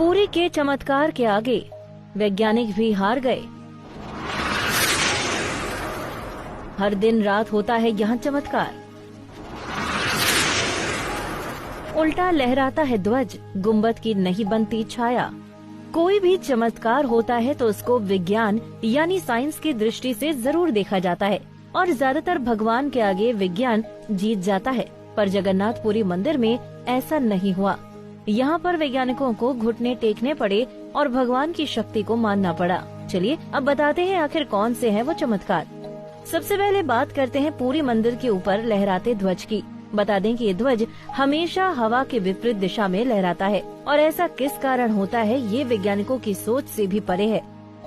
पुरी के चमत्कार के आगे वैज्ञानिक भी हार गए। हर दिन रात होता है यहाँ चमत्कार। उल्टा लहराता है ध्वज, गुंबद की नहीं बनती छाया। कोई भी चमत्कार होता है तो उसको विज्ञान यानी साइंस की दृष्टि से जरूर देखा जाता है और ज्यादातर भगवान के आगे विज्ञान जीत जाता है। पर जगन्नाथपुरी मंदिर में ऐसा नहीं हुआ। यहाँ पर वैज्ञानिकों को घुटने टेकने पड़े और भगवान की शक्ति को मानना पड़ा। चलिए अब बताते हैं आखिर कौन से हैं वो चमत्कार। सबसे पहले बात करते हैं पूरी मंदिर के ऊपर लहराते ध्वज की। बता दें कि ये ध्वज हमेशा हवा के विपरीत दिशा में लहराता है और ऐसा किस कारण होता है ये वैज्ञानिकों की सोच से भी परे है।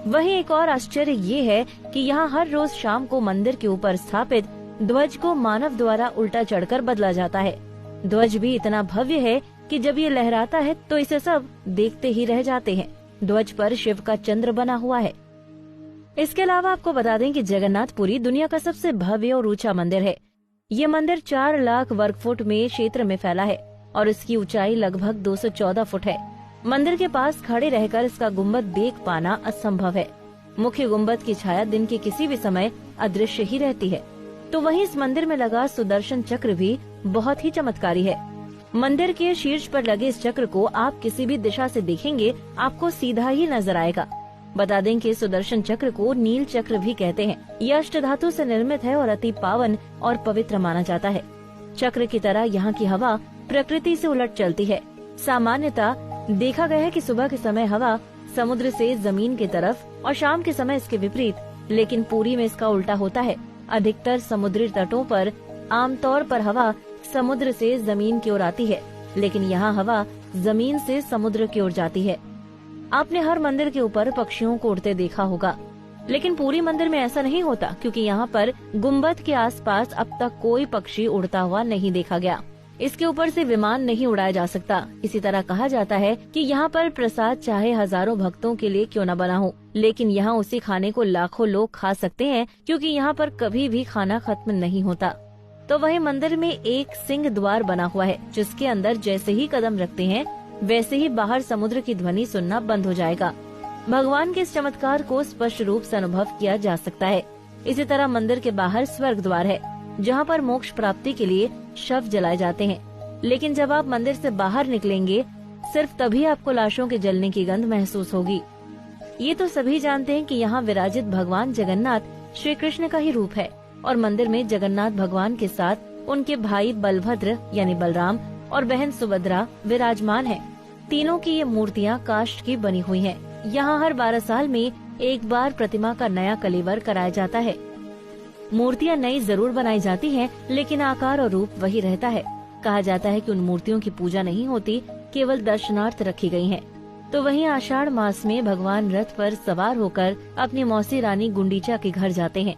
वहीं एक और आश्चर्य ये है कि यहाँ हर रोज शाम को मंदिर के ऊपर स्थापित ध्वज को मानव द्वारा उल्टा चढ़कर बदला जाता है। ध्वज भी इतना भव्य है कि जब ये लहराता है तो इसे सब देखते ही रह जाते हैं। ध्वज पर शिव का चंद्र बना हुआ है। इसके अलावा आपको बता दें कि जगन्नाथपुरी दुनिया का सबसे भव्य और ऊंचा मंदिर है। ये मंदिर 4 लाख वर्ग फुट में क्षेत्र में फैला है और इसकी ऊंचाई लगभग 214 फुट है। मंदिर के पास खड़े रहकर इसका गुंबद देख पाना असंभव है। मुख्य गुंबद की छाया दिन के किसी भी समय अदृश्य ही रहती है। तो वहीं इस मंदिर में लगा सुदर्शन चक्र भी बहुत ही चमत्कारी है। मंदिर के शीर्ष पर लगे इस चक्र को आप किसी भी दिशा से देखेंगे आपको सीधा ही नजर आएगा। बता दें कि सुदर्शन चक्र को नील चक्र भी कहते हैं। यह अष्टधातु से निर्मित है और अति पावन और पवित्र माना जाता है। चक्र की तरह यहाँ की हवा प्रकृति से उलट चलती है। सामान्यतः देखा गया है कि सुबह के समय हवा समुद्र से जमीन की तरफ और शाम के समय इसके विपरीत, लेकिन पुरी में इसका उल्टा होता है। अधिकतर समुद्री तटों पर आमतौर पर हवा समुद्र से जमीन की ओर आती है, लेकिन यहाँ हवा जमीन से समुद्र की ओर जाती है। आपने हर मंदिर के ऊपर पक्षियों को उड़ते देखा होगा, लेकिन पूरी मंदिर में ऐसा नहीं होता क्योंकि यहाँ पर गुंबद के आसपास अब तक कोई पक्षी उड़ता हुआ नहीं देखा गया। इसके ऊपर से विमान नहीं उड़ाया जा सकता। इसी तरह कहा जाता है कि यहाँ पर प्रसाद चाहे हजारों भक्तों के लिए क्यों न बना हो, लेकिन यहाँ उसी खाने को लाखों लोग खा सकते हैं क्योंकि यहाँ पर कभी भी खाना खत्म नहीं होता। तो वही मंदिर में एक सिंह द्वार बना हुआ है, जिसके अंदर जैसे ही कदम रखते हैं वैसे ही बाहर समुद्र की ध्वनि सुनना बंद हो जाएगा। भगवान के इस चमत्कार को स्पष्ट रूप से अनुभव किया जा सकता है। इसी तरह मंदिर के बाहर स्वर्ग द्वार है, जहाँ पर मोक्ष प्राप्ति के लिए शव जलाए जाते हैं। लेकिन जब आप मंदिर से बाहर निकलेंगे सिर्फ तभी आपको लाशों के जलने की गंध महसूस होगी। ये तो सभी जानते हैं कि यहाँ विराजित भगवान जगन्नाथ श्री कृष्ण का ही रूप है और मंदिर में जगन्नाथ भगवान के साथ उनके भाई बलभद्र यानी बलराम और बहन सुभद्रा विराजमान हैं। तीनों की ये मूर्तियाँ काष्ठ की बनी हुई हैं। यहाँ हर 12 साल में एक बार प्रतिमा का नया कलेवर कराया जाता है। मूर्तियाँ नई जरूर बनाई जाती हैं, लेकिन आकार और रूप वही रहता है। कहा जाता है कि उन मूर्तियों की पूजा नहीं होती, केवल दर्शनार्थ रखी गई हैं। तो वहीं आषाढ़ मास में भगवान रथ पर सवार होकर अपनी मौसी रानी गुंडीचा के घर जाते हैं।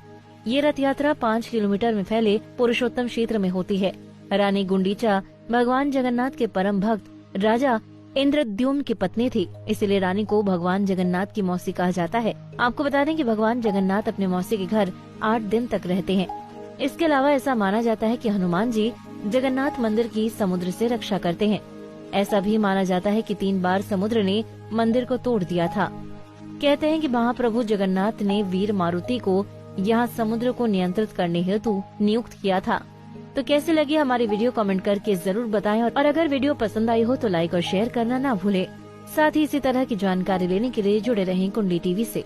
ये रथ यात्रा 5 किलोमीटर में फैले पुरुषोत्तम क्षेत्र में होती है। रानी गुंडीचा भगवान जगन्नाथ के परम भक्त राजा इंद्रद्युम्न की पत्नी थी, इसलिए रानी को भगवान जगन्नाथ की मौसी कहा जाता है। आपको बता दें कि भगवान जगन्नाथ अपने मौसी के घर 8 दिन तक रहते हैं। इसके अलावा ऐसा माना जाता है कि हनुमान जी जगन्नाथ मंदिर की समुद्र से रक्षा करते हैं। ऐसा भी माना जाता है कि 3 बार समुद्र ने मंदिर को तोड़ दिया था। कहते हैं कि महाप्रभु जगन्नाथ ने वीर मारुति को यहाँ समुद्र को नियंत्रित करने हेतु नियुक्त किया था। तो कैसी लगी हमारी वीडियो कमेंट करके जरूर बताएं और अगर वीडियो पसंद आई हो तो लाइक और शेयर करना ना भूलें। साथ ही इसी तरह की जानकारी लेने के लिए जुड़े रहें कुंडली टीवी से।